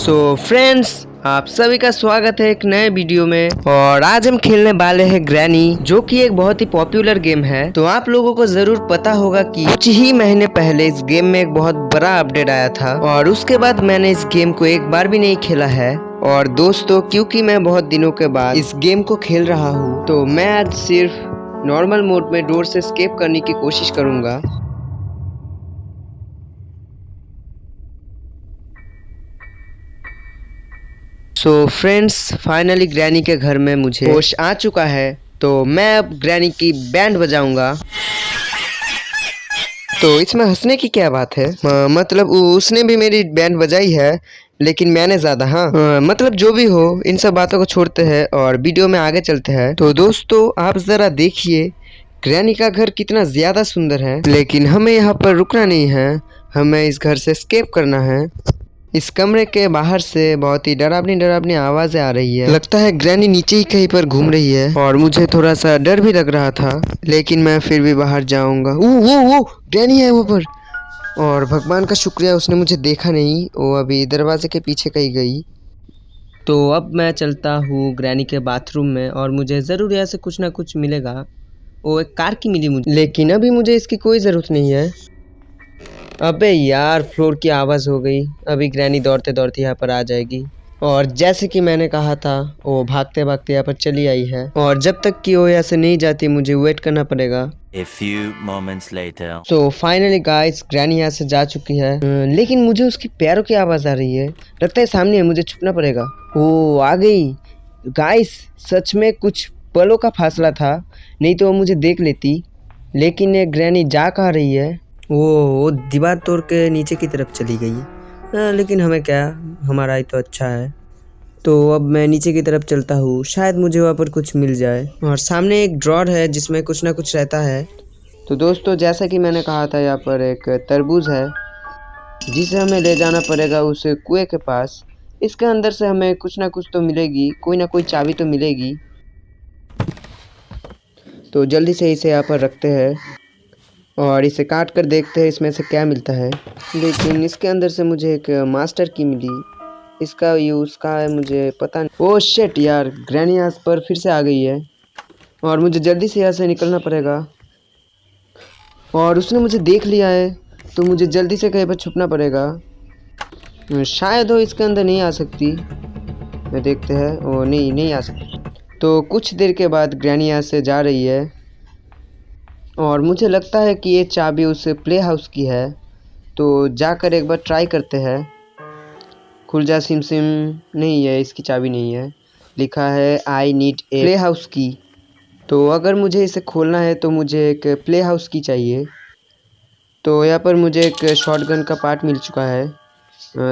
So friends, आप सभी का स्वागत है एक नए वीडियो में। और आज हम खेलने वाले हैं ग्रैनी, जो कि एक बहुत ही पॉपुलर गेम है। तो आप लोगों को जरूर पता होगा कि कुछ ही महीने पहले इस गेम में एक बहुत बड़ा अपडेट आया था और उसके बाद मैंने इस गेम को एक बार भी नहीं खेला है। और दोस्तों, क्योंकि मैं बहुत दिनों के बाद इस गेम को खेल रहा हूँ, तो मैं आज सिर्फ नॉर्मल मोड में डोर से एस्केप करने की कोशिश करूंगा। सो फ्रेंड्स, फाइनली ग्रैनी के घर में मुझे होश आ चुका है। तो मैं अब ग्रैनी की बैंड बजाऊंगा। तो इसमें हंसने की क्या बात है? मतलब उसने भी मेरी बैंड बजाई है, लेकिन मैंने ज्यादा। हाँ, मतलब जो भी हो, इन सब बातों को छोड़ते हैं और वीडियो में आगे चलते हैं। तो दोस्तों, आप जरा देखिए ग्रैनी का घर कितना ज्यादा सुंदर है। लेकिन हमें यहाँ पर रुकना नहीं है, हमें इस घर से एस्केप करना है। इस कमरे के बाहर से बहुत ही डरावनी डरावनी आवाजें आ रही है। लगता है ग्रैनी नीचे ही कहीं पर घूम रही है और मुझे थोड़ा सा डर भी लग रहा था, लेकिन मैं फिर भी बाहर जाऊंगा। वो ग्रैनी है वो पर। और भगवान का शुक्रिया, उसने मुझे देखा नहीं, वो अभी दरवाजे के पीछे कहीं गई। तो अब मैं चलता हूँ ग्रैनी के बाथरूम में और मुझे ज़रूर यहाँ से कुछ ना कुछ मिलेगा। वो एक कार की मिली मुझे, लेकिन अभी मुझे इसकी कोई ज़रूरत नहीं है। अबे यार, फ्लोर की आवाज़ हो गई। अभी ग्रैनी दौड़ते दौड़ते यहाँ पर आ जाएगी। और जैसे कि मैंने कहा था, वो भागते भागते यहाँ पर चली आई है। और जब तक कि वो यहाँ से नहीं जाती, मुझे वेट करना पड़ेगा। A few moments later. So finally guys, granny यहाँ से जा चुकी है। लेकिन मुझे उसकी पैरों की आवाज़ आ रही है। लगता है सामने है, मुझे छुपना पड़ेगा। ओ, आ गई गाइस। सच में कुछ पलों का फासला था, नहीं तो वो मुझे देख लेती। लेकिन ये ग्रैनी जा कहाँ रही है? वो दीवार तोड़ के नीचे की तरफ चली गई। लेकिन हमें क्या, हमारा ही तो अच्छा है। तो अब मैं नीचे की तरफ चलता हूँ, शायद मुझे वहाँ पर कुछ मिल जाए। और सामने एक ड्रॉर है जिसमें कुछ ना कुछ रहता है। तो दोस्तों, जैसा कि मैंने कहा था, यहाँ पर एक तरबूज है जिसे हमें ले जाना पड़ेगा उस कुएं के पास। इसके अंदर से हमें कुछ ना कुछ तो मिलेगी, कोई ना कोई चाबी तो मिलेगी। तो जल्दी से इसे यहाँ पर रखते हैं और इसे काट कर देखते हैं इसमें से क्या मिलता है। लेकिन इसके अंदर से मुझे एक मास्टर की मिली। इसका यूज़ का है मुझे पता नहीं। ओह शिट यार, ग्रैनी यहाँ पर फिर से आ गई है और मुझे जल्दी से यहाँ से निकलना पड़ेगा। और उसने मुझे देख लिया है, तो मुझे जल्दी से कहीं पर छुपना पड़ेगा। शायद वो इसके अंदर नहीं आ सकती। मैं देखते हैं। वो नहीं आ सकती। तो कुछ देर के बाद ग्रैनी यहाँ से जा रही है और मुझे लगता है कि ये चाबी उस प्ले हाउस की है। तो जाकर एक बार ट्राई करते हैं। खुल जा सिम सिम। नहीं है, इसकी चाबी नहीं है। लिखा है I need a play house की। तो अगर मुझे इसे खोलना है तो मुझे एक प्ले हाउस की चाहिए। तो यहाँ पर मुझे एक शॉटगन का पार्ट मिल चुका है।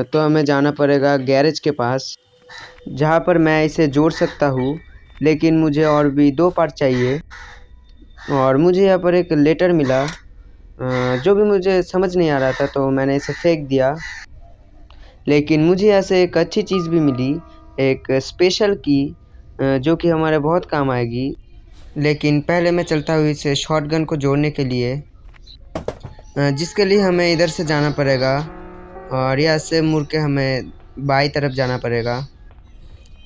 तो हमें जाना पड़ेगा गैरेज के पास, जहाँ पर मैं इसे जोड़ सकता हूँ। लेकिन मुझे और भी 2 पार्ट चाहिए। और मुझे यहाँ पर एक लेटर मिला, जो भी मुझे समझ नहीं आ रहा था, तो मैंने इसे फेंक दिया। लेकिन मुझे यहाँ से एक अच्छी चीज़ भी मिली, एक स्पेशल की, जो कि हमारे बहुत काम आएगी। लेकिन पहले मैं चलता हूँ इस शॉटगन को जोड़ने के लिए, जिसके लिए हमें इधर से जाना पड़ेगा और यहाँ से मुड़ के हमें बाई तरफ जाना पड़ेगा।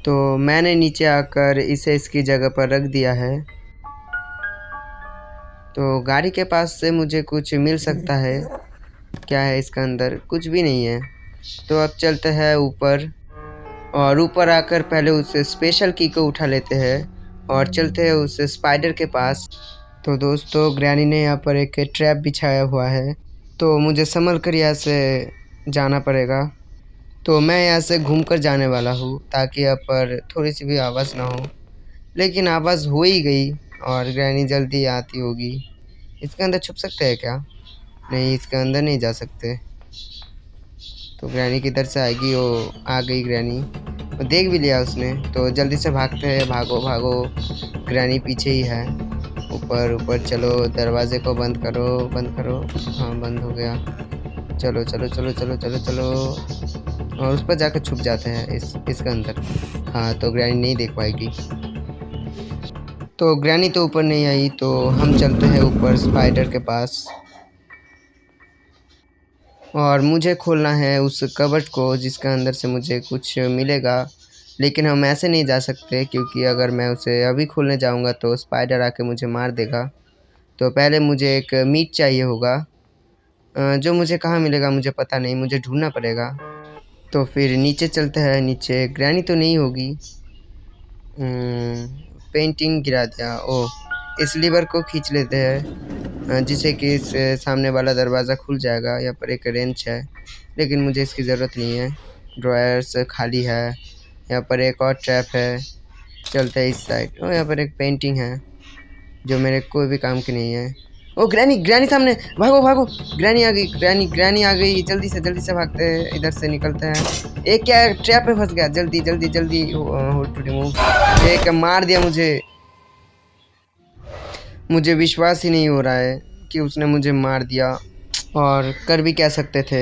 तो मैंने नीचे आकर इसे इसकी जगह पर रख दिया है। तो गाड़ी के पास से मुझे कुछ मिल सकता है। क्या है इसके अंदर? कुछ भी नहीं है। तो अब चलते हैं ऊपर और ऊपर आकर पहले उस स्पेशल की को उठा लेते हैं और चलते हैं उस स्पाइडर के पास। तो दोस्तों, ग्रैनी ने यहाँ पर एक ट्रैप बिछाया हुआ है, तो मुझे संभल कर यहाँ से जाना पड़ेगा। तो मैं यहाँ से घूमकर जाने वाला हूँ ताकि यहाँ पर थोड़ी सी भी आवाज़ ना हो। लेकिन आवाज़ हो ही गई और ग्रैनी जल्दी आती होगी। इसके अंदर छुप सकते हैं क्या? नहीं, इसके अंदर नहीं जा सकते। तो ग्रैनी किधर से आएगी? वो आ गई ग्रैनी। वो देख भी लिया उसने, तो जल्दी से भागते हैं। भागो भागो, ग्रैनी पीछे ही है। ऊपर ऊपर चलो, दरवाजे को बंद करो, बंद करो। हाँ, बंद हो गया। चलो चलो चलो चलो चलो चलो। और उस पर जाकर छुप जाते हैं इसके अंदर। हाँ, तो ग्रैनी नहीं देख पाएगी। तो ग्रैनी तो ऊपर नहीं आई, तो हम चलते हैं ऊपर स्पाइडर के पास। और मुझे खोलना है उस कबर्ड को जिसके अंदर से मुझे कुछ मिलेगा। लेकिन हम ऐसे नहीं जा सकते क्योंकि अगर मैं उसे अभी खोलने जाऊंगा तो स्पाइडर आके मुझे मार देगा। तो पहले मुझे एक मीट चाहिए होगा, जो मुझे कहाँ मिलेगा मुझे पता नहीं, मुझे ढूंढना पड़ेगा। तो फिर नीचे चलते हैं। नीचे ग्रैनी तो नहीं होगी। पेंटिंग गिरा दिया। ओह, इस लीवर को खींच लेते हैं जिससे कि इस सामने वाला दरवाज़ा खुल जाएगा। यहाँ पर एक रेंच है लेकिन मुझे इसकी ज़रूरत नहीं है। ड्रायर्स खाली है। यहाँ पर एक और ट्रैप है। चलते हैं इस साइड। और यहाँ पर एक पेंटिंग है जो मेरे कोई भी काम की नहीं है। ओ ग्रैनी, ग्रैनी सामने, भागो भागो। ग्रैनी आ गई, ग्रैनी आ गई। जल्दी से भागते हैं, इधर से निकलते हैं। एक क्या ट्रैप में फंस गया। जल्दी जल्दी जल्दी होल्ड टू रिमूव। एक मार दिया मुझे। मुझे विश्वास ही नहीं हो रहा है कि उसने मुझे मार दिया, और कर भी क्या सकते थे।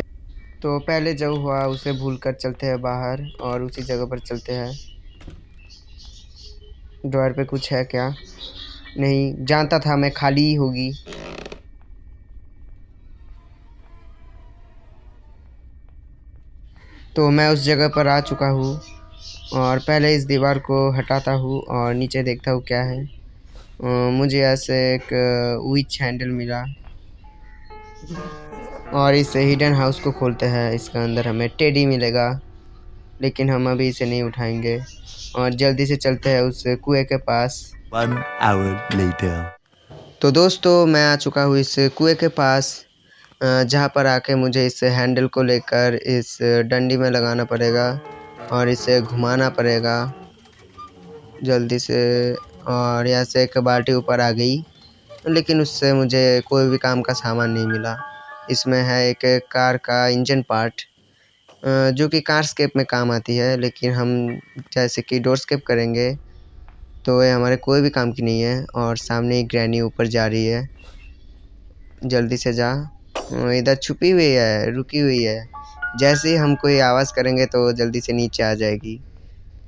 तो पहले जो हुआ उसे भूल कर चलते हैं बाहर और उसी जगह पर चलते हैं। ड्रॉअर पे कुछ है क्या? नहीं, जानता था मैं खाली ही होगी। तो मैं उस जगह पर आ चुका हूँ और पहले इस दीवार को हटाता हूँ और नीचे देखता हूँ क्या है। मुझे ऐसे एक विच हैंडल मिला और इस हिडन हाउस को खोलते हैं। इसके अंदर हमें टेडी मिलेगा लेकिन हम अभी इसे नहीं उठाएंगे और जल्दी से चलते हैं उस कुएं के पास। 1 hour later. तो दोस्तों मैं आ चुका हूँ इस कुएं के पास, जहाँ पर आके मुझे इस हैंडल को लेकर इस डंडी में लगाना पड़ेगा और इसे घुमाना पड़ेगा जल्दी से। और यहाँ से एक बाल्टी ऊपर आ गई लेकिन उससे मुझे कोई भी काम का सामान नहीं मिला। इसमें है एक कार का इंजन पार्ट, जो कि कारस्केप में काम आती है, लेकिन हम जैसे कि डोरस्केप करेंगे तो ये हमारे कोई भी काम की नहीं है। और सामने ही ग्रैनी ऊपर जा रही है। जल्दी से जा, इधर छुपी हुई है, रुकी हुई है। जैसे ही हम कोई आवाज़ करेंगे तो जल्दी से नीचे आ जाएगी।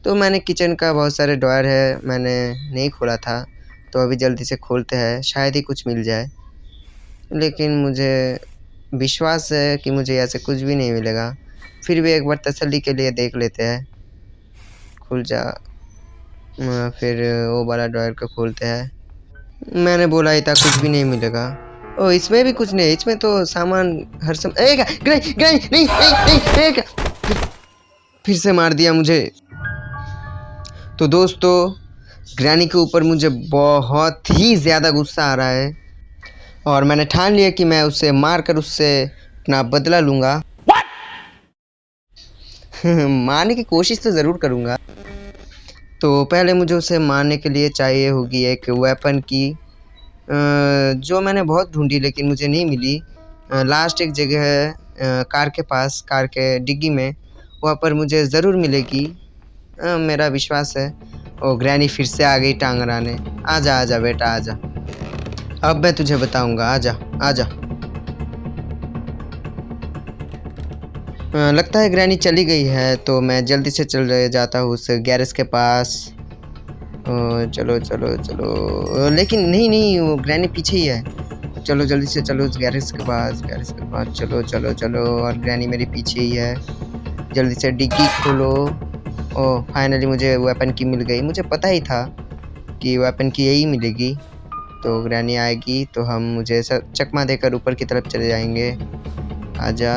तो मैंने किचन का बहुत सारे ड्रॉयर है, मैंने नहीं खोला था, तो अभी जल्दी से खोलते हैं, शायद ही कुछ मिल जाए। लेकिन मुझे विश्वास है कि मुझे ऐसे कुछ भी नहीं मिलेगा। फिर भी एक बार तसल्ली के लिए देख लेते हैं। खुल जा। फिर वो वाला ड्रॉयर को खोलते हैं। मैंने बोला ही था कुछ भी नहीं मिलेगा। ओ इसमें भी कुछ नहीं, इसमें तो सामान हर समय। ग्रैनी ग्रैनी, नहीं नहीं नहीं, फिर से मार दिया मुझे। तो दोस्तों ग्रैनी के ऊपर मुझे बहुत ही ज़्यादा गुस्सा आ रहा है और मैंने ठान लिया कि मैं उसे मार कर उससे अपना बदला लूँगा। मारने की कोशिश तो ज़रूर करूँगा। तो पहले मुझे उसे मारने के लिए चाहिए होगी एक वेपन की, जो मैंने बहुत ढूंढी लेकिन मुझे नहीं मिली। लास्ट एक जगह है कार के पास, कार के डिग्गी में, वहाँ पर मुझे ज़रूर मिलेगी, मेरा विश्वास है। ओ ग्रैनी फिर से आ गई टांग अड़ाने। आजा आजा बेटा आजा, अब मैं तुझे बताऊंगा, आजा आजा। लगता है ग्रैनी चली गई है, तो मैं जल्दी से चल जाता हूँ उस गैरेज के पास। चलो चलो चलो, लेकिन नहीं नहीं, वो ग्रैनी पीछे ही है। चलो जल्दी से चलो उस गैरेज के पास, गैरेज के पास चलो चलो चलो। और ग्रैनी मेरे पीछे ही है। जल्दी से डिग्गी खोलो। ओह फाइनली मुझे वेपन की मिल गई। मुझे पता ही था कि वेपन की यही मिलेगी। तो ग्रैनी आएगी तो हम मुझे चकमा देकर ऊपर की तरफ चले जाएंगे। आजा।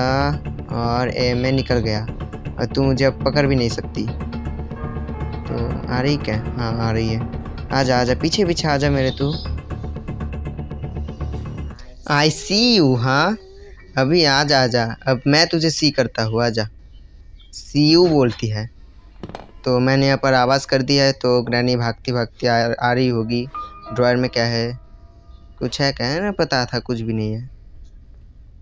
और मैं निकल गया और तू मुझे अब पकड़ भी नहीं सकती। तो आ रही क्या? हाँ आ रही है। आजा आजा, पीछे पीछे आजा मेरे तू। आई सी यू। हाँ अभी आजा आजा, अब मैं तुझे सी करता हूँ, आजा। सी यू बोलती है। तो मैंने यहाँ पर आवाज़ कर दिया है तो ग्रैनी भागती भागती आ रही होगी। ड्रॉयर में क्या है? कुछ है क्या? है ना, पता था कुछ भी नहीं है।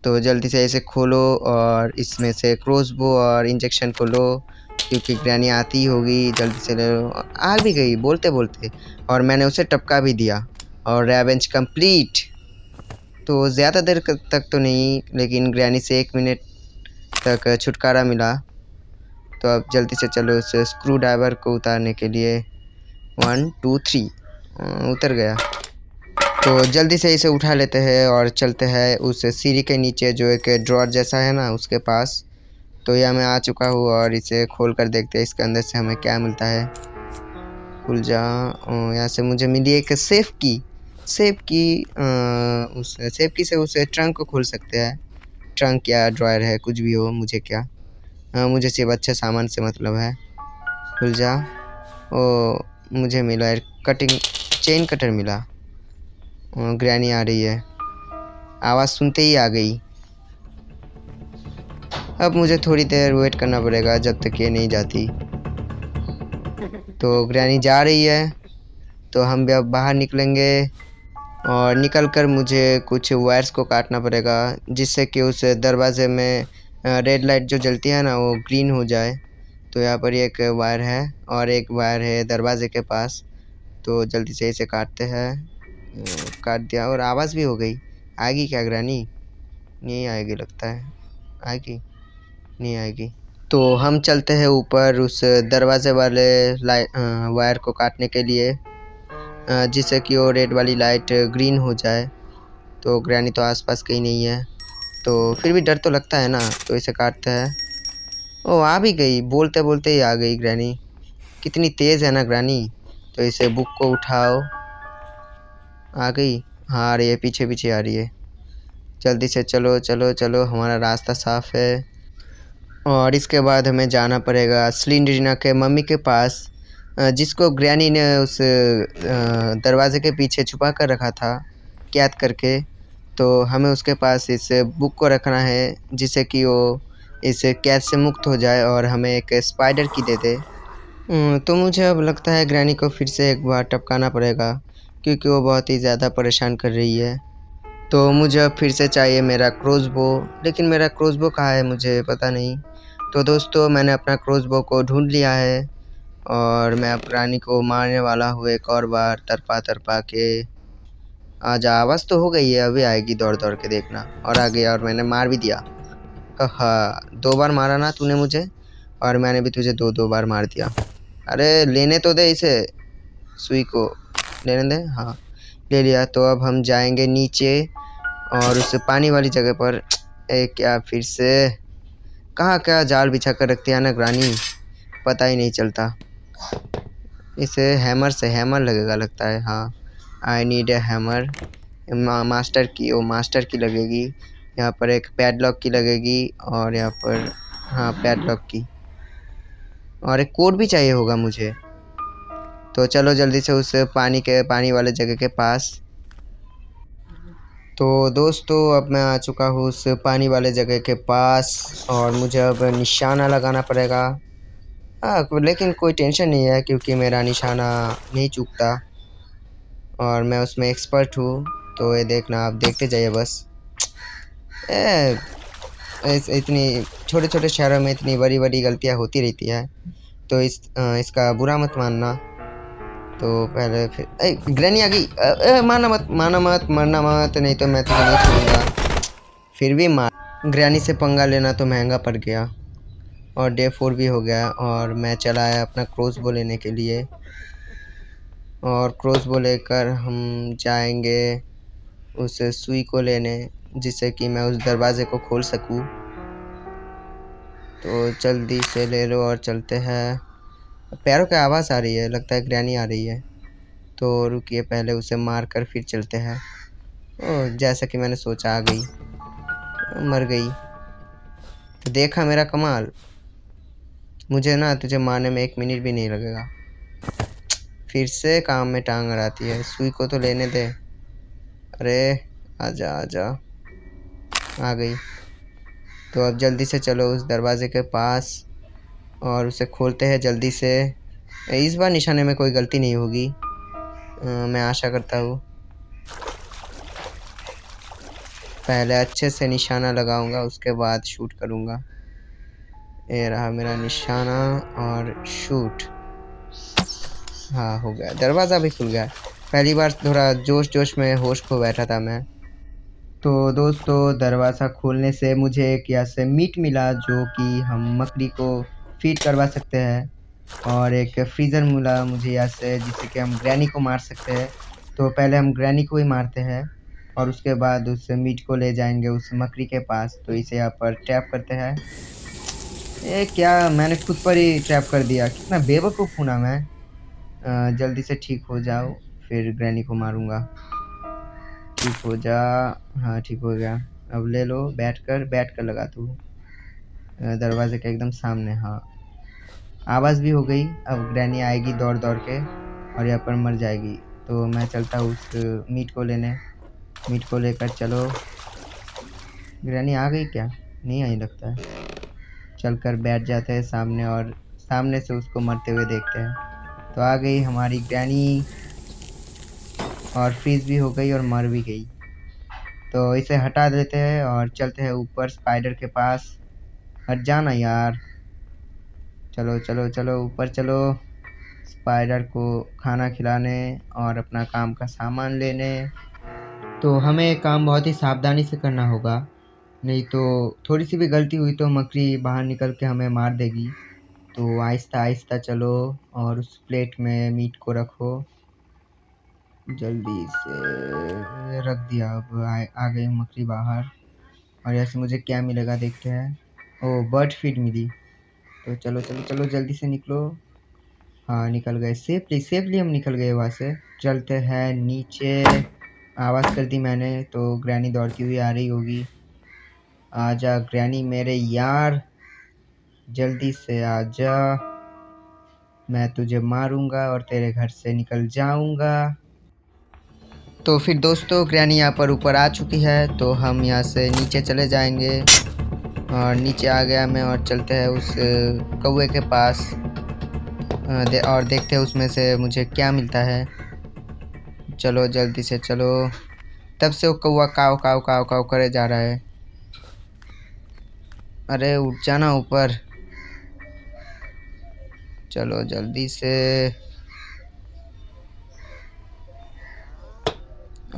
तो जल्दी से इसे खोलो और इसमें से क्रॉसबो और इंजेक्शन को लो क्योंकि ग्रैनी आती ही होगी। जल्दी से ले लो। आ भी गई बोलते बोलते, और मैंने उसे टपका भी दिया और रेवेंज कंप्लीट। तो ज़्यादा देर तक तो नहीं, लेकिन ग्रैनी से 1 मिनट तक छुटकारा मिला। तो अब जल्दी से चलो उस स्क्रू ड्राइवर को उतारने के लिए। 1 2 3 उतर गया। तो जल्दी से इसे उठा लेते हैं और चलते हैं उस सीढ़ी के नीचे जो एक ड्रॉर जैसा है ना उसके पास। तो यह मैं आ चुका हूँ और इसे खोल कर देखते हैं इसके अंदर से हमें क्या मिलता है। खुल जा। यहाँ से मुझे मिली एक सेफ की। सेफ की उस सेफ की से उस ट्रंक को खोल सकते हैं। ट्रंक या ड्रॉयर है, कुछ भी हो, मुझे क्या। मुझे सिर्फ अच्छे सामान से मतलब है। खुल जा। ओ, मुझे मिला है कटिंग चेन कटर मिला। ग्रैनी आ रही है, आवाज़ सुनते ही आ गई। अब मुझे थोड़ी देर वेट करना पड़ेगा जब तक ये नहीं जाती। तो ग्रैनी जा रही है, तो हम भी अब बाहर निकलेंगे और निकलकर मुझे कुछ वायर्स को काटना पड़ेगा जिससे कि उस दरवाज़े में रेड लाइट जो जलती है ना वो ग्रीन हो जाए। तो यहाँ पर एक वायर है और एक वायर है दरवाजे के पास। तो जल्दी से इसे काटते हैं। काट दिया और आवाज़ भी हो गई। आएगी क्या ग्रैनी? नहीं आएगी लगता है। आएगी? नहीं आएगी। तो हम चलते हैं ऊपर उस दरवाजे वाले वायर को काटने के लिए, जिससे कि वो रेड वाली लाइट ग्रीन हो जाए। तो ग्रैनी तो आसपास कहीं नहीं है, तो फिर भी डर तो लगता है ना। तो इसे काटते हैं। ओ, आ भी गई, बोलते बोलते ही आ गई ग्रैनी। कितनी तेज़ है ना ग्रैनी। तो इसे बुक को उठाओ। आ गई? हाँ आ रही है, पीछे पीछे आ रही है। जल्दी से चलो चलो चलो, हमारा रास्ता साफ है। और इसके बाद हमें जाना पड़ेगा स्लिंडरिना के मम्मी के पास, जिसको ग्रैनी ने उस दरवाजे के पीछे छुपा कर रखा था कैद करके। तो हमें उसके पास इस बुक को रखना है जिससे कि वो इस कैद से मुक्त हो जाए और हमें एक स्पाइडर की दे दे। तो मुझे अब लगता है ग्रैनी को फिर से एक बार टपकाना पड़ेगा क्योंकि वो बहुत ही ज़्यादा परेशान कर रही है। तो मुझे अब फिर से चाहिए मेरा क्रोसबो, लेकिन मेरा क्रोसबो कहाँ है मुझे पता नहीं। तो दोस्तों मैंने अपना क्रोसबो को ढूंढ लिया है और मैं अब ग्रैनी को मारने वाला हूँ एक और बार तरपा तरपा के। आजा, आवाज़ तो हो गई है, अभी आएगी दौड़ दौड़ के देखना। और आ गया और मैंने मार भी दिया। हाँ, 2 बार मारा ना तूने मुझे और मैंने भी तुझे 2-2 बार मार दिया। अरे लेने तो दे इसे, सुई को लेने दे। हाँ ले लिया। तो अब हम जाएंगे नीचे और उस पानी वाली जगह पर। क्या फिर से कहाँ क्या जाल बिछा कर रखती है ना ग्रैनी, पता ही नहीं चलता। इसे हैमर से हैमर लगेगा लगता है। हाँ, I need a hammer. Master की, ओ मास्टर की लगेगी। यहाँ पर एक पैडलॉक की लगेगी और यहाँ पर हाँ पैडलॉक की, और एक कोड भी चाहिए होगा मुझे। तो चलो जल्दी से उस पानी वाले जगह के पास। तो दोस्तों अब मैं आ चुका हूँ उस पानी वाले जगह के पास और मुझे अब निशाना लगाना पड़ेगा। हाँ लेकिन कोई टेंशन नहीं है क्योंकि मेरा निशाना नहीं चूकता और मैं उसमें एक्सपर्ट हूँ। तो ये देखना, आप देखते जाइए बस। इतनी छोटे छोटे शहरों में इतनी बड़ी बड़ी गलतियाँ होती रहती है, तो इसका बुरा मत मानना। तो पहले फिर ग्रैनी आ गई। मारना मत मारना मत, मरना मत, नहीं तो मैं तुझे नहीं छोड़ूंगा। फिर भी मार। ग्रैनी से पंगा लेना तो महंगा पड़ गया और डे 4 भी हो गया और मैं चला आया अपना क्रॉसबो लेने के लिए। और क्रॉसबो लेकर हम जाएंगे उस सुई को लेने जिससे कि मैं उस दरवाज़े को खोल सकूं। तो जल्दी से ले लो और चलते हैं। पैरों की आवाज़ आ रही है, लगता है ग्रैनी आ रही है। तो रुकिए, पहले उसे मार कर फिर चलते हैं। ओह, जैसा कि मैंने सोचा आ गई, मर गई। तो देखा मेरा कमाल, मुझे ना तुझे मारने में 1 मिनट भी नहीं लगेगा। फिर से काम में टांग अड़ाती है, सुई को तो लेने दे। अरे आजा आजा, आ गई। तो अब जल्दी से चलो उस दरवाजे के पास और उसे खोलते हैं जल्दी से। इस बार निशाने में कोई गलती नहीं होगी, मैं आशा करता हूँ। पहले अच्छे से निशाना लगाऊंगा उसके बाद शूट करूंगा। ये रहा मेरा निशाना और शूट। हाँ हो गया, दरवाज़ा भी खुल गया। पहली बार थोड़ा जोश जोश में होश खो बैठा था मैं। तो दोस्तों दरवाज़ा खोलने से मुझे एक यहाँ से मीट मिला जो कि हम मकड़ी को फीड करवा सकते हैं, और एक फ्रीज़र मिला मुझे यहाँ से जिससे कि हम ग्रैनी को मार सकते हैं। तो पहले हम ग्रैनी को ही मारते हैं और उसके बाद उस मीट को ले जाएंगे उस मकड़ी के पास। तो इसे यहाँ पर ट्रैप करते हैं। ये क्या, मैंने खुद पर ही ट्रैप कर दिया, कितना बेवकूफ़ हूँ ना मैं। जल्दी से ठीक हो जाओ, फिर ग्रैनी को मारूंगा। ठीक हो जा। हाँ ठीक हो गया। अब ले लो, बैठ कर लगा तू दरवाजे के एकदम सामने। हाँ आवाज़ भी हो गई। अब ग्रैनी आएगी दौड़ दौड़ के और यहाँ पर मर जाएगी। तो मैं चलता हूँ उस मीट को लेने। मीट को लेकर चलो। ग्रैनी आ गई क्या? नहीं आई लगता है। चलकर बैठ जाते हैं सामने और सामने से उसको मरते हुए देखते हैं। तो आ गई हमारी ग्रैनी और फ्रीज भी हो गई और मर भी गई। तो इसे हटा देते हैं और चलते हैं ऊपर स्पाइडर के पास। हट जाना यार। चलो चलो चलो ऊपर चलो, स्पाइडर को खाना खिलाने और अपना काम का सामान लेने। तो हमें ये काम बहुत ही सावधानी से करना होगा, नहीं तो थोड़ी सी भी गलती हुई तो मकड़ी बाहर निकल के हमें मार देगी। तो आहिस्ता आहिस्ता चलो और उस प्लेट में मीट को रखो। जल्दी से रख दिया। अब आ गई मकड़ी बाहर और ऐसे मुझे क्या मिलेगा देखते हैं। ओह बर्ड फीड मिली। तो चलो चलो चलो जल्दी से निकलो। हाँ निकल गए, सेफली सेफली हम निकल गए वहाँ से। चलते हैं नीचे। आवाज़ कर दी मैंने तो ग्रैनी दौड़ती हुई आ रही होगी। आजा ग्रैनी मेरे यार, जल्दी से आजा, मैं तुझे मारूंगा और तेरे घर से निकल जाऊंगा। तो फिर दोस्तों ग्रैनी यहाँ पर ऊपर आ चुकी है, तो हम यहाँ से नीचे चले जाएंगे। और नीचे आ गया मैं और चलते हैं उस कौवे के पास और देखते हैं उसमें से मुझे क्या मिलता है। चलो जल्दी से चलो। तब से वो कौवा काव काव काव काव करे जा रहा है। अरे उठ जाना ऊपर। चलो जल्दी से।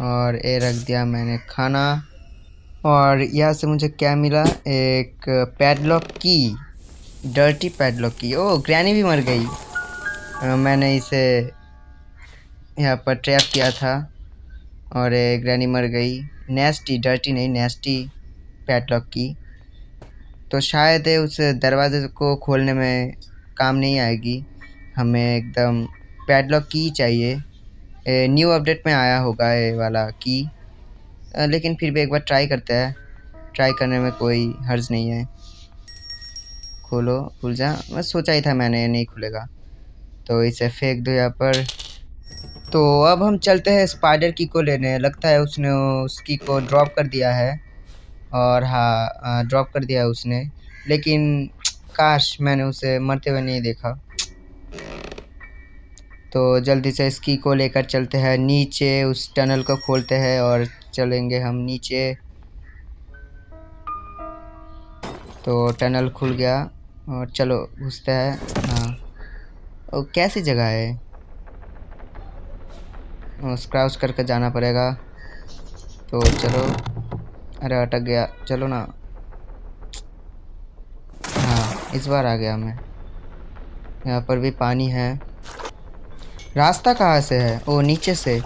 और ये रख दिया मैंने खाना। और यहाँ से मुझे क्या मिला, एक पैडलॉक की, डर्टी पैडलॉक की। ओह ग्रैनी भी मर गई। मैंने इसे यहाँ पर ट्रैप किया था और ग्रैनी मर गई। नेस्टी, डर्टी नहीं, नेस्टी पैडलॉक की। तो शायद उस दरवाजे को खोलने में काम नहीं आएगी, हमें एकदम पैडलॉक की चाहिए। न्यू अपडेट में आया होगा ये वाला की, लेकिन फिर भी एक बार ट्राई करते हैं। ट्राई करने में कोई हर्ज नहीं है। खोलो, खुल जा। मैं सोचा ही था मैंने नहीं खुलेगा, तो इसे फेंक दो यहाँ पर। तो अब हम चलते हैं स्पाइडर की को लेने। लगता है उसने उस की को ड्रॉप कर दिया है। और हाँ ड्रॉप कर दिया है उसने, लेकिन काश मैंने उसे मरते हुए नहीं देखा। तो जल्दी से इस की को लेकर चलते हैं नीचे, उस टनल को खोलते हैं और चलेंगे हम नीचे। तो टनल खुल गया और चलो घुसते हैं। हाँ और कैसी जगह है, स्क्राउच करके जाना पड़ेगा। तो चलो। अरे अटक गया, चलो ना। हाँ इस बार आ गया मैं। यहाँ पर भी पानी है। रास्ता कहाँ से है? ओ नीचे से।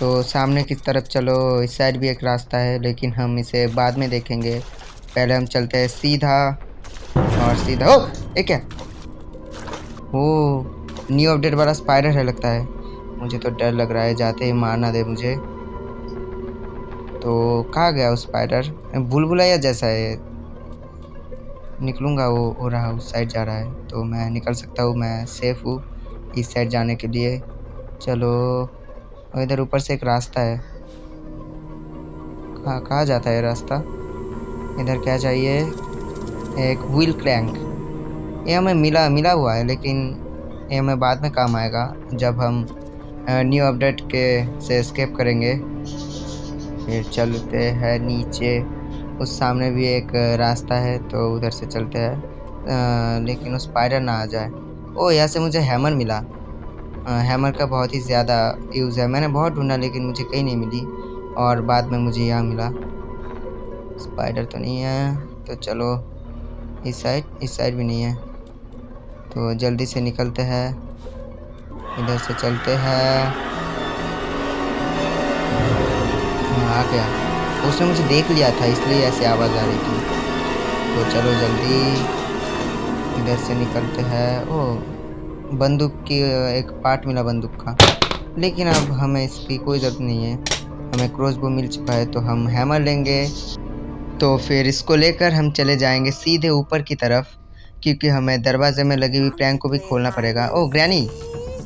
तो सामने की तरफ चलो, इस साइड भी एक रास्ता है, लेकिन हम इसे बाद में देखेंगे। पहले हम चलते हैं सीधा और सीधा। ओ ये क्या? ओ न्यू अपडेट वाला स्पाइडर है लगता है। मुझे तो डर लग रहा है, जाते ही मार ना दे मुझे। तो कहाँ गया वो स्पाइडर? बुलबुलाया जैसा है। निकलूँगा, वो हो रहा उस साइड जा रहा है, तो मैं निकल सकता हूँ, मैं सेफ़ हूँ इस साइड जाने के लिए। चलो। और इधर ऊपर से एक रास्ता है। कहाँ जाता है रास्ता? इधर क्या चाहिए? एक व्हील क्रैंक। ये हमें मिला हुआ है, लेकिन ये हमें बाद में काम आएगा जब हम न्यू अपडेट के से एस्केप करेंगे। फिर चलते हैं नीचे। उस सामने भी एक रास्ता है, तो उधर से चलते हैं, लेकिन उस स्पाइडर ना आ जाए। ओ यहाँ से मुझे हैमर मिला। हैमर का बहुत ही ज़्यादा यूज़ है। मैंने बहुत ढूंढा लेकिन मुझे कहीं नहीं मिली, और बाद में मुझे यहाँ मिला। स्पाइडर तो नहीं है, तो चलो इस साइड भी नहीं है। तो जल्दी से निकलते हैं, इधर से चलते हैं। हाँ, आ गया। उसने मुझे देख लिया था इसलिए ऐसे आवाज़ आ रही थी। तो चलो जल्दी इधर से निकलते हैं। ओह, बंदूक की एक पार्ट मिला बंदूक का, लेकिन अब हमें इसकी कोई ज़रूरत नहीं है। हमें क्रॉसबो मिल चुका है तो हम हैमर लेंगे। तो फिर इसको लेकर हम चले जाएंगे सीधे ऊपर की तरफ, क्योंकि हमें दरवाजे में लगी हुई प्लैंक को भी खोलना पड़ेगा। ओह ग्रैनी!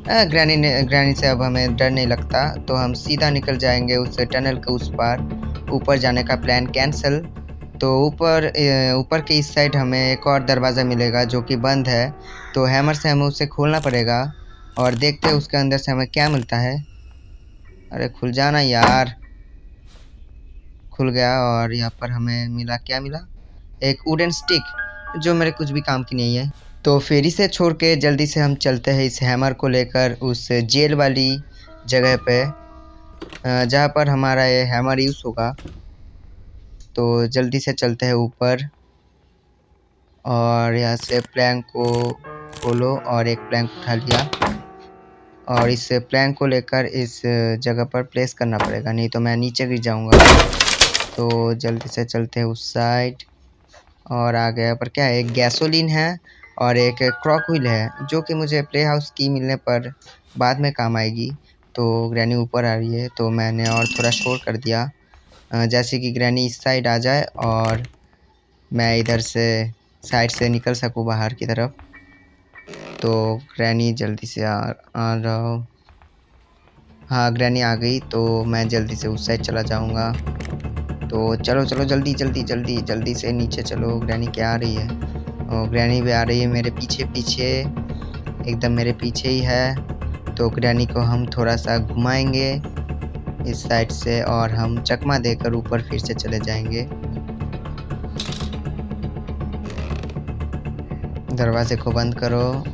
ग्रैनी से अब हमें डर नहीं लगता, तो हम सीधा निकल जाएंगे उस टनल के उस पार। ऊपर जाने का प्लान कैंसिल। तो ऊपर के इस साइड हमें एक और दरवाज़ा मिलेगा जो कि बंद है, तो हैमर से हमें उसे खोलना पड़ेगा और देखते हैं उसके अंदर से हमें क्या मिलता है। अरे खुल जाना यार। खुल गया और यहाँ पर हमें मिला, क्या मिला? एक वुडन स्टिक जो मेरे कुछ भी काम की नहीं है। तो फिर इसे छोड़ के जल्दी से हम चलते हैं इस हैमर को लेकर उस जेल वाली जगह पे, जहाँ पर हमारा ये हैमर यूज़ होगा। तो जल्दी से चलते हैं ऊपर और यहाँ से प्लैंक को खोलो और एक प्लैंक उठा लिया और इस प्लैंक को लेकर इस जगह पर प्लेस करना पड़ेगा, नहीं तो मैं नीचे गिर जाऊँगा। तो जल्दी से चलते हैं उस साइड और आ गया। पर क्या है, एक गैसोलीन है और एक क्रॉक व्हील है जो कि मुझे प्ले हाउस की मिलने पर बाद में काम आएगी। तो ग्रैनी ऊपर आ रही है तो मैंने और थोड़ा शोर कर दिया, जैसे कि ग्रैनी इस साइड आ जाए और मैं इधर से साइड से निकल सकूँ बाहर की तरफ। तो ग्रैनी जल्दी से आ रहा हूँ। हाँ ग्रैनी आ गई तो मैं जल्दी से उस साइड चला जाऊँगा। तो चलो चलो जल्दी जल्दी जल्दी जल्दी से नीचे चलो। ग्रैनी क्या आ रही है? और ग्रैनी भी आ रही है मेरे पीछे पीछे, एकदम मेरे पीछे ही है। तो ग्रैनी को हम थोड़ा सा घुमाएंगे इस साइड से और हम चकमा देकर ऊपर फिर से चले जाएंगे। दरवाजे को बंद करो,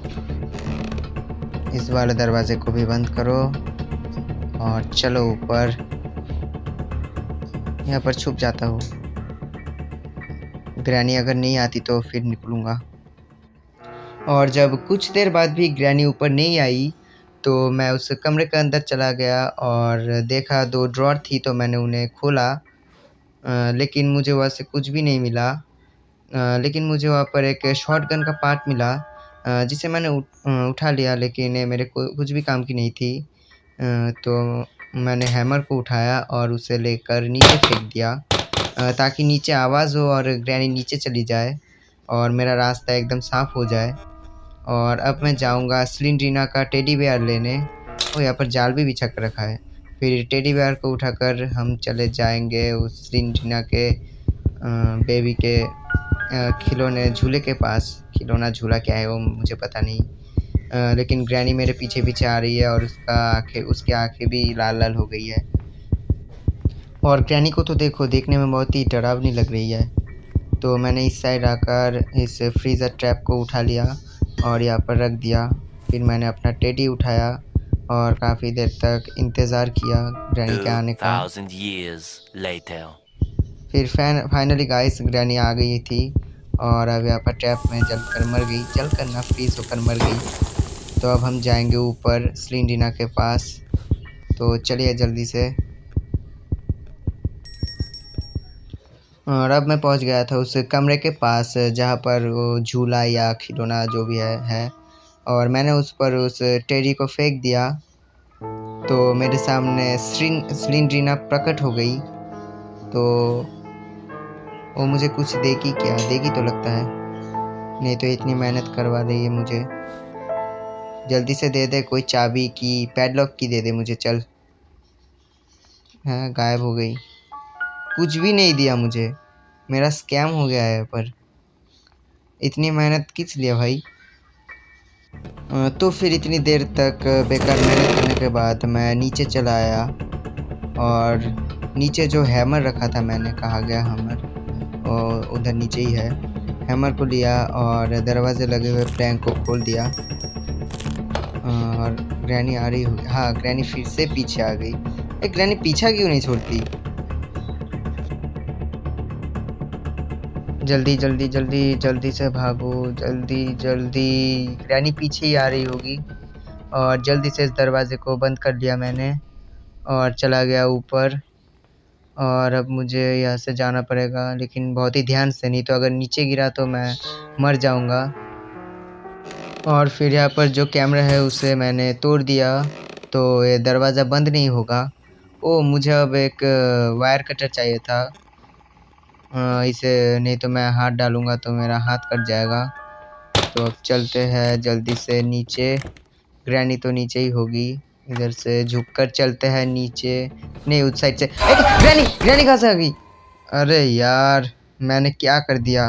इस वाले दरवाजे को भी बंद करो और चलो ऊपर। यहाँ पर छुप जाता हूँ। ग्रैनी अगर नहीं आती तो फिर निकलूँगा। और जब कुछ देर बाद भी ग्रैनी ऊपर नहीं आई तो मैं उस कमरे के अंदर चला गया और देखा 2 ड्रॉर थी तो मैंने उन्हें खोला, लेकिन मुझे वहाँ से कुछ भी नहीं मिला। लेकिन मुझे वहाँ पर एक शॉटगन का पार्ट मिला, जिसे मैंने उठा लिया, लेकिन ये मेरे को कुछ भी काम की नहीं थी। तो मैंने हैमर को उठाया और उसे लेकर नीचे फेंक दिया, ताकि नीचे आवाज़ हो और ग्रैनी नीचे चली जाए और मेरा रास्ता एकदम साफ़ हो जाए। और अब मैं जाऊंगा स्लिंड्रीना का टेडी बेयर लेने। और यहाँ पर जाल भी बिछा कर रखा है। फिर टेडी बेयर को उठाकर हम चले जाएंगे उस स्लिंड्रीना के बेबी के खिलौने झूले के पास। खिलौना झूला क्या है वो मुझे पता नहीं, लेकिन ग्रैनी मेरे पीछे पीछे आ रही है और उसकी आँखें भी लाल लाल हो गई है। और ग्रैनी को तो देखो, देखने में बहुत ही डरावनी लग रही है। तो मैंने इस साइड आकर इस फ्रीज़र ट्रैप को उठा लिया और यहाँ पर रख दिया। फिर मैंने अपना टेडी उठाया और काफ़ी देर तक इंतज़ार किया ग्रैनी के आने का। 2000 years later. फिर फाइनली गाइस ग्रैनी आ गई थी और अब यहाँ पर ट्रैप में जलकर मर गई, जलकर ना फ्रीज होकर मर गई। तो अब हम जाएंगे ऊपर स्लिंड्रीना के पास। तो चलिए जल्दी से। और अब मैं पहुंच गया था उस कमरे के पास जहां पर वो झूला या खिलौना जो भी है, और मैंने उस पर उस टेडी को फेंक दिया। तो मेरे सामने स्लिंड्रीना प्रकट हो गई। तो वो मुझे कुछ देगी, क्या देगी तो लगता है, नहीं तो इतनी मेहनत करवा रही है मुझे। जल्दी से दे दे कोई चाबी की, पैडलॉक की दे दे मुझे, चल। हाँ गायब हो गई, कुछ भी नहीं दिया मुझे। मेरा स्कैम हो गया है। पर इतनी मेहनत किस लिए भाई? तो फिर इतनी देर तक बेकार मेहनत करने के बाद मैं नीचे चला आया और नीचे जो हैमर रखा था मैंने, कहा गया हैमर, और उधर नीचे ही है। हैमर को लिया और दरवाजे लगे हुए प्लैंक को खोल दिया। और ग्रैनी आ रही हुई, हाँ ग्रैनी फिर से पीछे आ गई। ग्रैनी पीछा क्यों नहीं छोड़ती? जल्दी जल्दी जल्दी जल्दी से भागो, जल्दी जल्दी। ग्रैनी पीछे ही आ रही होगी। और जल्दी से इस दरवाजे को बंद कर लिया मैंने और चला गया ऊपर। और अब मुझे यहाँ से जाना पड़ेगा, लेकिन बहुत ही ध्यान से, नहीं तो अगर नीचे गिरा तो मैं मर जाऊँगा। और फिर यहाँ पर जो कैमरा है उसे मैंने तोड़ दिया, तो ये दरवाज़ा बंद नहीं होगा। ओह, मुझे अब एक वायर कटर चाहिए था। इसे नहीं तो मैं हाथ डालूँगा तो मेरा हाथ कट जाएगा। तो अब चलते हैं जल्दी से नीचे। ग्रैनी तो नीचे ही होगी। इधर से झुककर चलते हैं नीचे। नहीं, उस साइड से। ग्रैनी ग्रैनी कहाँ से आ गई? अरे यार, मैंने क्या कर दिया।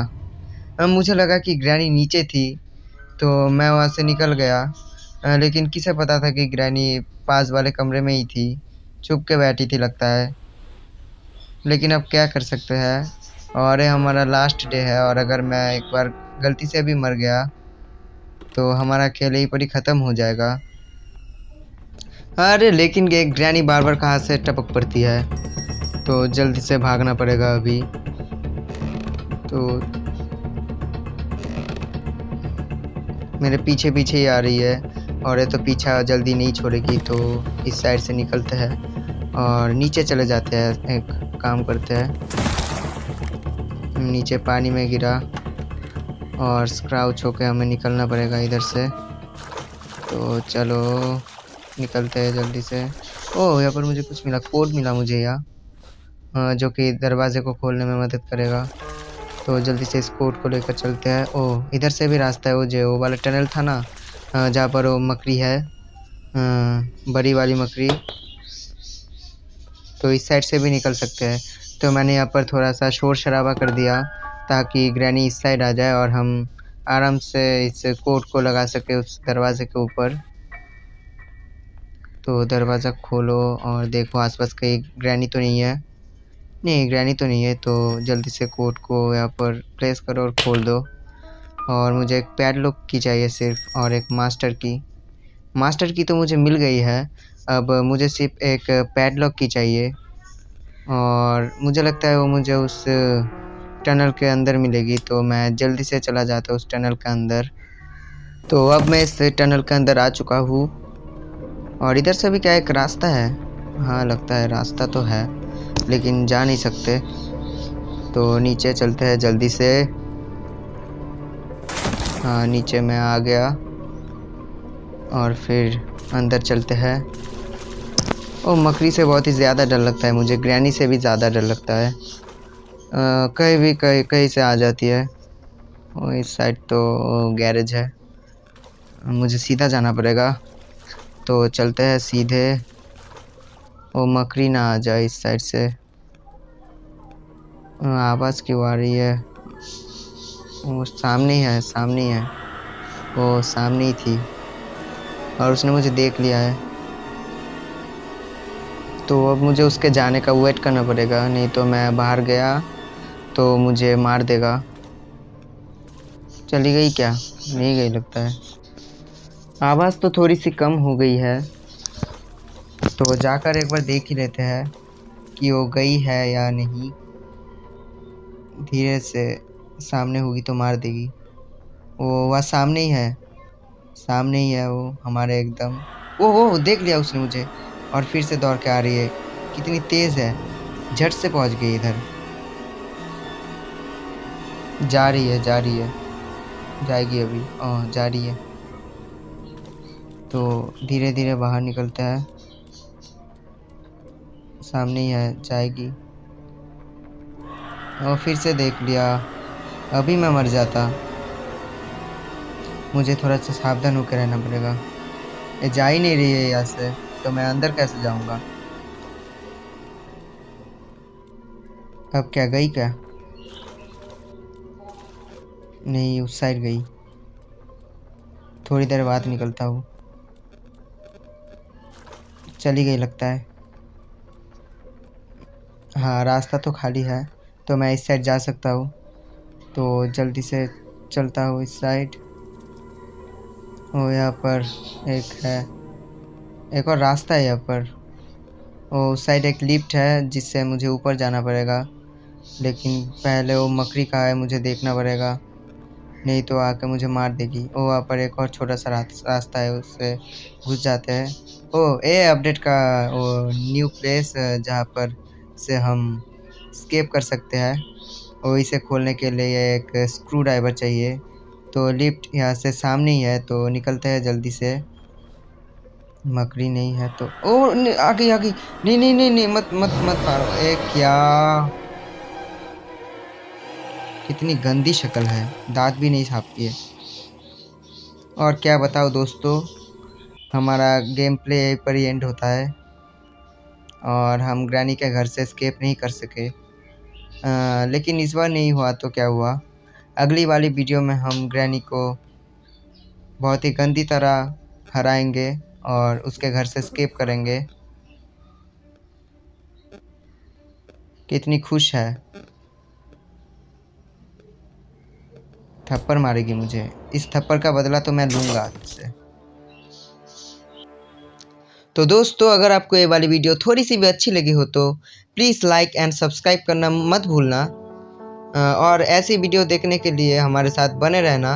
अब मुझे लगा कि ग्रैनी नीचे थी तो मैं वहाँ से निकल गया। लेकिन किसे पता था कि ग्रैनी पास वाले कमरे में ही थी, छुप के बैठी थी लगता है। लेकिन अब क्या कर सकते हैं। और ये हमारा लास्ट डे है, और अगर मैं एक बार गलती से भी मर गया तो हमारा खेल यहीं पर ही ख़त्म हो जाएगा। अरे लेकिन ये ग्रैनी बार बार कहाँ से टपक पड़ती है, तो जल्दी से भागना पड़ेगा अभी। तो मेरे पीछे पीछे ही आ रही है, और ये तो पीछा जल्दी नहीं छोड़ेगी। तो इस साइड से निकलते हैं और नीचे चले जाते हैं। एक काम करते हैं, नीचे पानी में गिरा और स्क्राउच होके हमें निकलना पड़ेगा इधर से। तो चलो निकलते हैं जल्दी से। ओह, यहाँ पर मुझे कुछ मिला, कोड मिला मुझे यहाँ, जो कि दरवाजे को खोलने में मदद करेगा। तो जल्दी से इस कोड को लेकर चलते हैं। ओह, इधर से भी रास्ता है, वो वाला टनल था ना, जहाँ पर वो मकड़ी है, बड़ी वाली मकड़ी। तो इस साइड से भी निकल सकते हैं। तो मैंने यहाँ पर थोड़ा सा शोर शराबा कर दिया ताकि ग्रैनी इस साइड आ जाए और हम आराम से इस कोड को लगा सके उस दरवाजे के ऊपर। तो दरवाज़ा खोलो और देखो आसपास कहीं ग्रैनी तो नहीं है। नहीं, ग्रैनी तो नहीं है। तो जल्दी से कोड को यहाँ पर प्लेस करो और खोल दो। और मुझे एक पैडलॉक की चाहिए सिर्फ, और एक मास्टर की। मास्टर की तो मुझे मिल गई है, अब मुझे सिर्फ एक पैडलॉक की चाहिए। और मुझे लगता है वो मुझे उस टनल के अंदर मिलेगी, तो मैं जल्दी से चला जाता हूँ उस टनल के अंदर। तो अब मैं इस टनल के अंदर आ चुका हूँ, और इधर से भी क्या एक रास्ता है। हाँ, लगता है रास्ता तो है, लेकिन जा नहीं सकते। तो नीचे चलते हैं जल्दी से। हाँ, नीचे मैं आ गया, और फिर अंदर चलते हैं। ओ, मकड़ी से बहुत ही ज़्यादा डर लगता है मुझे, ग्रैनी से भी ज़्यादा डर लगता है। कहीं भी कहीं से आ जाती है। और इस साइड तो गैरेज है, मुझे सीधा जाना पड़ेगा। तो चलते हैं सीधे। वो मकड़ी ना आ जाए इस साइड से। आवाज़ क्यों आ रही है? वो सामने ही है, सामने ही है, वो सामने ही थी, और उसने मुझे देख लिया है। तो अब मुझे उसके जाने का वेट करना पड़ेगा, नहीं तो मैं बाहर गया तो मुझे मार देगा। चली गई क्या? नहीं गई लगता है। आवाज़ तो थोड़ी सी कम हो गई है, तो जाकर एक बार देख ही लेते हैं कि वो गई है या नहीं। धीरे से, सामने होगी तो मार देगी। वो वह सामने ही है, सामने ही है वो हमारे एकदम। वो देख लिया उसने मुझे, और फिर से दौड़ के आ रही है। कितनी तेज़ है, झट से पहुंच गई इधर। जा रही है, जा रही है, जाएगी अभी। जा रही है। तो धीरे धीरे बाहर निकलता है, सामने ही है, जाएगी। और फिर से देख लिया, अभी मैं मर जाता। मुझे थोड़ा सा सावधान होकर रहना पड़ेगा। ये जा ही नहीं रही है यहाँ से, तो मैं अंदर कैसे जाऊँगा? अब क्या गई क्या? नहीं, उस साइड गई। थोड़ी देर बाद निकलता हूँ। चली गई लगता है। हाँ, रास्ता तो खाली है, तो मैं इस साइड जा सकता हूँ। तो जल्दी से चलता हूँ इस साइड। और यहाँ पर एक है, एक और रास्ता है यहाँ पर। और उस साइड एक लिफ्ट है जिससे मुझे ऊपर जाना पड़ेगा, लेकिन पहले वो मकड़ी कहाँ है मुझे देखना पड़ेगा, नहीं तो आके मुझे मार देगी। ओ, वहाँ पर एक और छोटा सा रास्ता है, उससे घुस जाते हैं। ओ, ए अपडेट का वो न्यू प्लेस जहाँ पर से हम स्केप कर सकते हैं। और इसे खोलने के लिए एक स्क्रू ड्राइवर चाहिए। तो लिफ्ट यहाँ से सामने ही है, तो निकलते हैं जल्दी से। मकड़ी नहीं है तो आ गई आ गई। नहीं नहीं नहीं नहीं, मत मत मत मारो। क्या कितनी गंदी शक्ल है, दांत भी नहीं छापती है। और क्या बताओ दोस्तों, हमारा गेम प्ले यहीं पर ही एंड होता है और हम ग्रैनी के घर से एस्केप नहीं कर सके। लेकिन इस बार नहीं हुआ तो क्या हुआ, अगली वाली वीडियो में हम ग्रैनी को बहुत ही गंदी तरह हराएंगे और उसके घर से एस्केप करेंगे। कितनी खुश है, थप्पड़ मारेगी मुझे। इस थप्पड़ का बदला तो मैं लूँगा तुझसे। तो दोस्तों, अगर आपको ये वाली वीडियो थोड़ी सी भी अच्छी लगी हो तो प्लीज़ लाइक एंड सब्सक्राइब करना मत भूलना। और ऐसी वीडियो देखने के लिए हमारे साथ बने रहना।